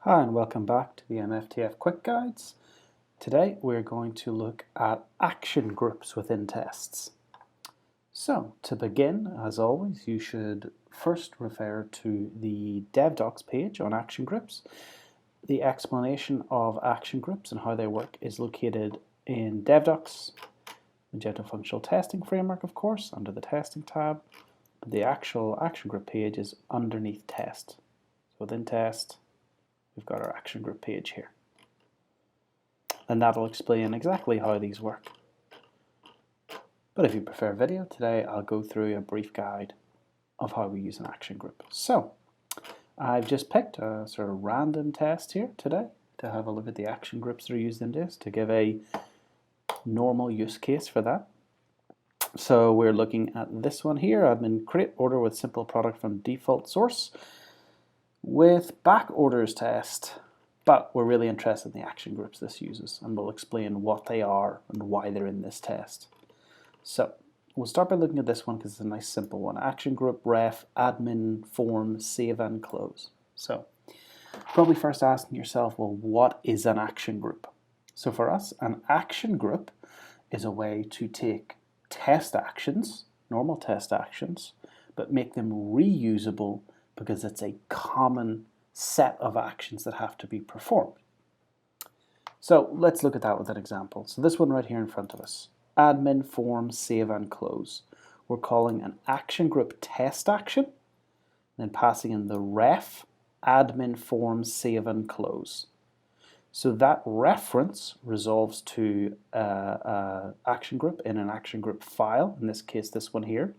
Hi and welcome back to the MFTF Quick Guides. Today we're going to look at action groups within tests. So to begin, as always, you should first refer to the DevDocs page on action groups. The explanation of action groups and how they work is located in DevDocs, Magento Functional Testing Framework, of course, under the Testing tab. But the actual action group page is underneath Test. So within Test, we've got our action group page here. And that'll explain exactly how these work. But if you prefer video, today I'll go through a brief guide of how we use an action group. So I've just picked a sort of random test here today to have a look at the action groups that are used in this to give a normal use case for that. So we're looking at this one here, admin create order with simple product from default source with back orders test, but we're really interested in the action groups this uses, and we'll explain what they are and why they're in this test. So we'll start by looking at this one because it's a nice simple one. Action group ref admin form save and close. So probably first asking yourself, well, what is an action group? So for us, an action group is a way to take test actions, normal test actions, but make them reusable because it's a common set of actions that have to be performed. So let's look at that with an example. So this one right here in front of us, admin form save and close. We're calling an action group test action, then passing in the ref admin form save and close. So that reference resolves to action group in an action group file, in this case this one here,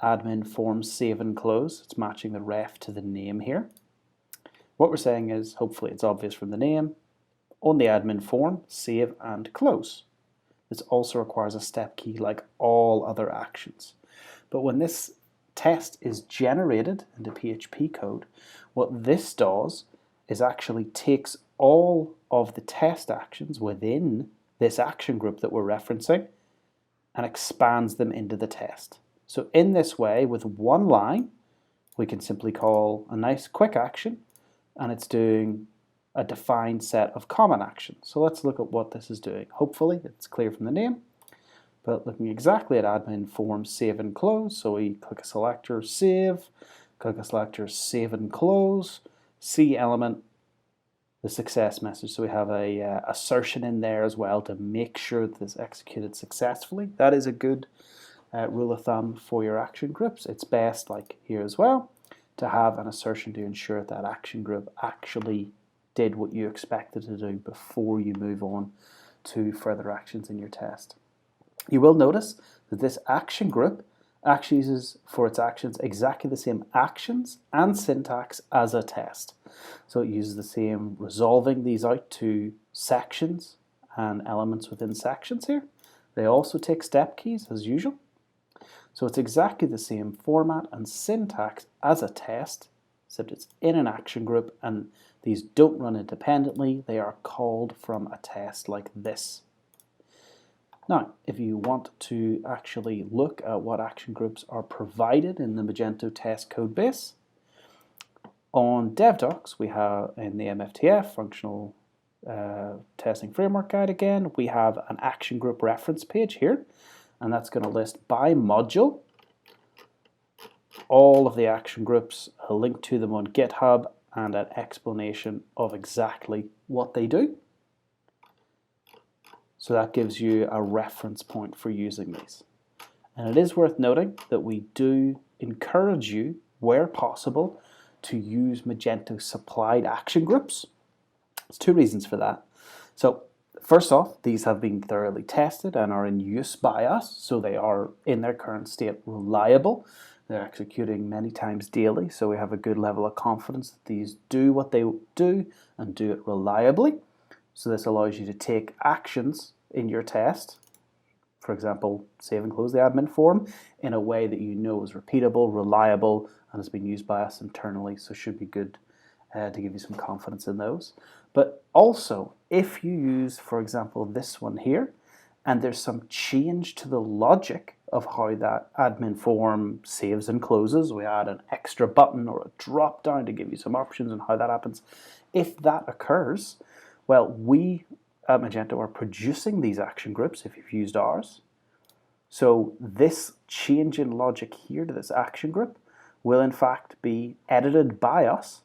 admin form save and close. It's matching the ref to the name here. What we're saying is, hopefully it's obvious from the name, on the admin form, save and close. This also requires a step key like all other actions. But when this test is generated into PHP code, what this does is actually takes all of the test actions within this action group that we're referencing and expands them into the test. So in this way, with one line, we can simply call a nice quick action, and it's doing a defined set of common actions. So let's look at what this is doing. Hopefully it's clear from the name, but looking exactly at admin form save and close. So we click a selector, save, click a selector, save and close, C element, the success message. So we have a assertion in there as well to make sure that this executed successfully. That is a good rule of thumb for your action groups. It's best, like here as well, to have an assertion to ensure that action group actually did what you expected to do before you move on to further actions in your test. You will notice that this action group actually uses for its actions exactly the same actions and syntax as a test. So it uses the same resolving these out to sections and elements within sections here. They also take step keys as usual. So it's exactly the same format and syntax as a test, except it's in an action group and these don't run independently. They are called from a test like this. Now, if you want to actually look at what action groups are provided in the Magento test code base, on DevDocs, we have in the MFTF, Functional Testing Framework Guide again, we have an action group reference page here, and that's going to list by module all of the action groups, a link to them on GitHub, and an explanation of exactly what they do. So that gives you a reference point for using these. And it is worth noting that we do encourage you, where possible, to use Magento supplied action groups. There's two reasons for that. So first off, these have been thoroughly tested and are in use by us, so they are in their current state reliable. They're executing many times daily, so we have a good level of confidence that these do what they do and do it reliably. So this allows you to take actions in your test, for example, save and close the admin form, in a way that you know is repeatable, reliable, and has been used by us internally, so should be good to give you some confidence in those. But also, if you use, for example, this one here, and there's some change to the logic of how that admin form saves and closes. We add an extra button or a drop down to give you some options on how that happens. If that occurs, well, we at Magento are producing these action groups if you've used ours. So this change in logic here to this action group will in fact be edited by us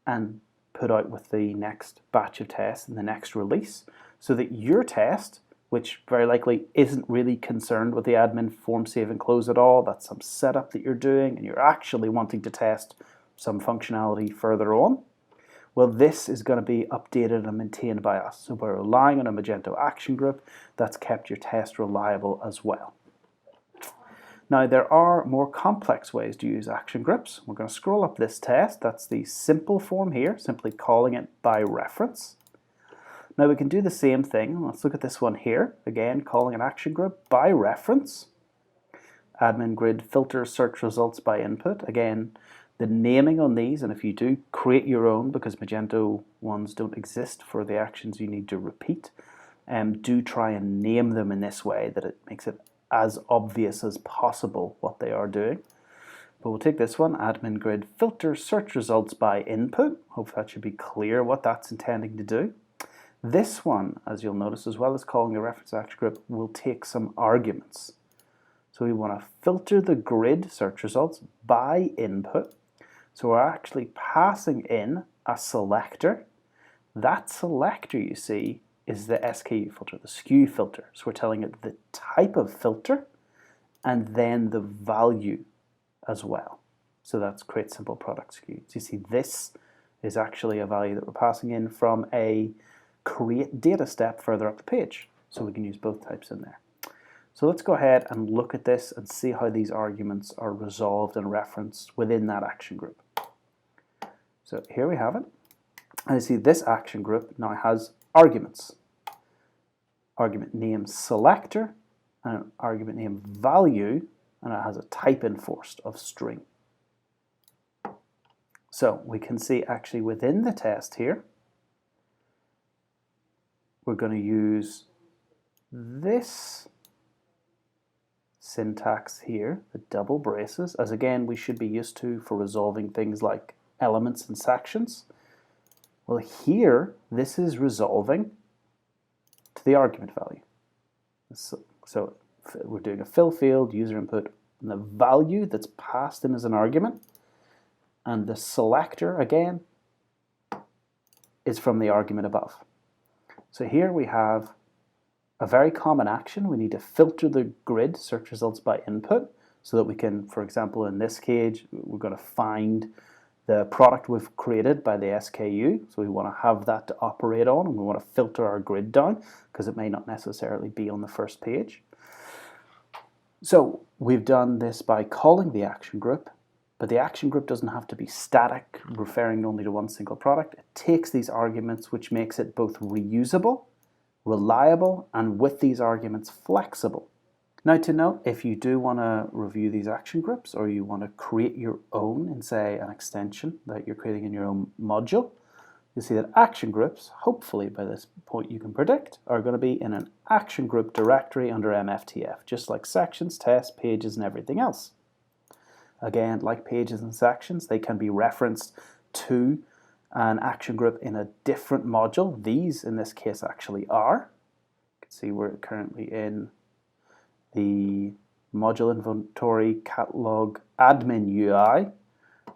and put out with the next batch of tests in the next release, so that your test, which very likely isn't really concerned with the admin form save and close at all, that's some setup that you're doing and you're actually wanting to test some functionality further on, well, this is going to be updated and maintained by us. So we're relying on a Magento action group that's kept your test reliable as well. Now, there are more complex ways to use action groups. We're going to scroll up this test. That's the simple form here, simply calling it by reference. Now we can do the same thing. Let's look at this one here. Again, calling an action group by reference. Admin grid filter search results by input. Again, the naming on these, and if you do create your own, because Magento ones don't exist for the actions you need to repeat, do try and name them in this way that it makes it as obvious as possible what they are doing. But we'll take this one, admin grid filter search results by input. Hope that should be clear what that's intending to do. This one, as you'll notice, as well as calling a reference action group, will take some arguments. So we want to filter the grid search results by input. So we're actually passing in a selector. That selector, you see, is the SKU filter, the SKU filter. So we're telling it the type of filter and then the value as well. So that's create simple product SKU. So you see, this is actually a value that we're passing in from a create data step further up the page. So we can use both types in there. So let's go ahead and look at this and see how these arguments are resolved and referenced within that action group. So here we have it. And you see this action group now has arguments. Argument name selector and an argument name value, and it has a type enforced of string. So we can see actually within the test here, we're going to use this syntax here, the double braces, as again we should be used to for resolving things like elements and sections. Well, here this is resolving to the argument value. So we're doing a fill field, user input, and the value that's passed in as an argument, and the selector again is from the argument above. So here we have a very common action. We need to filter the grid search results by input so that we can, for example, in this case, we're going to find the product we've created by the SKU. So we want to have that to operate on, and we want to filter our grid down because it may not necessarily be on the first page. So we've done this by calling the action group, but the action group doesn't have to be static, referring only to one single product. It takes these arguments, which makes it both reusable, reliable, and with these arguments, flexible. Now to note, if you do want to review these action groups, or you want to create your own in, say, an extension that you're creating in your own module, you'll see that action groups, hopefully by this point you can predict, are going to be in an action group directory under MFTF, just like sections, tests, pages, and everything else. Again, like pages and sections, they can be referenced to an action group in a different module. These, in this case, actually are. You can see we're currently in the module inventory catalog admin UI,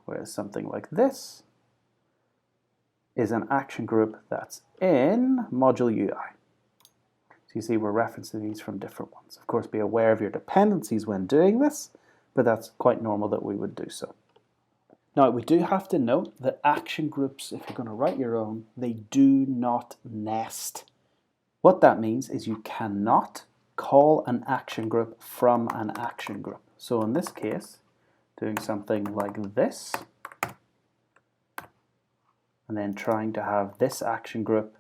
whereas something like this is an action group that's in module UI. So you see we're referencing these from different ones. Of course, be aware of your dependencies when doing this, but that's quite normal that we would do so. Now, we do have to note that action groups, if you're going to write your own, they do not nest. What that means is you cannot call an action group from an action group. So in this case, doing something like this, and then trying to have this action group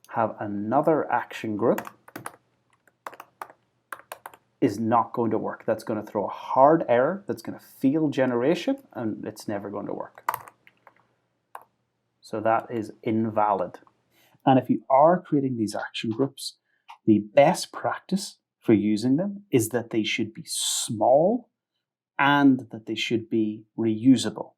have another action group is not going to work. That's going to throw a hard error, that's going to fail generation, and it's never going to work. So that is invalid. And if you are creating these action groups, the best practice for using them is that they should be small and that they should be reusable.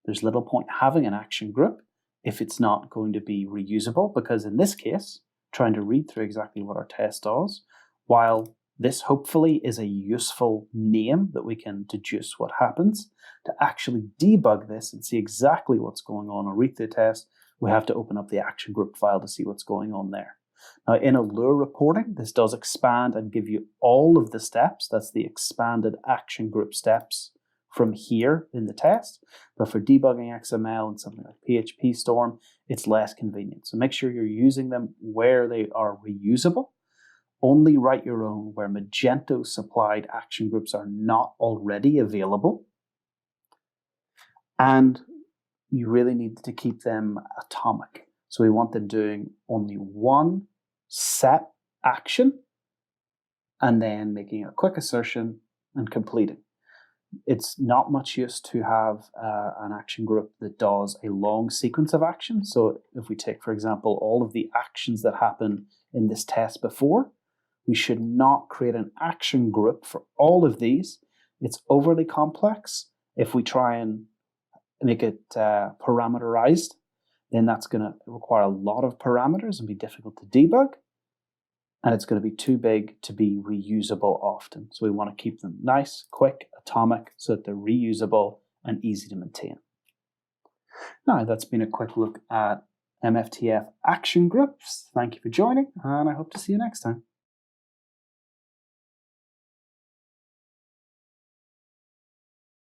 There's little point having an action group if it's not going to be reusable, because in this case, trying to read through exactly what our test does, while this hopefully is a useful name that we can deduce what happens, to actually debug this and see exactly what's going on or read through the test, we have to open up the action group file to see what's going on there. Now, in Allure reporting, this does expand and give you all of the steps. That's the expanded action group steps from here in the test. But for debugging XML and something like PHP Storm, it's less convenient. So make sure you're using them where they are reusable. Only write your own where Magento supplied action groups are not already available. And you really need to keep them atomic. So we want them doing only one set action and then making a quick assertion and completing. It's not much use to have an action group that does a long sequence of actions. So if we take, for example, all of the actions that happen in this test before, we should not create an action group for all of these. It's overly complex. If we try and make it parameterized, then that's going to require a lot of parameters and be difficult to debug. And it's going to be too big to be reusable often. So we want to keep them nice, quick, atomic, so that they're reusable and easy to maintain. Now, that's been a quick look at MFTF action groups. Thank you for joining, and I hope to see you next time.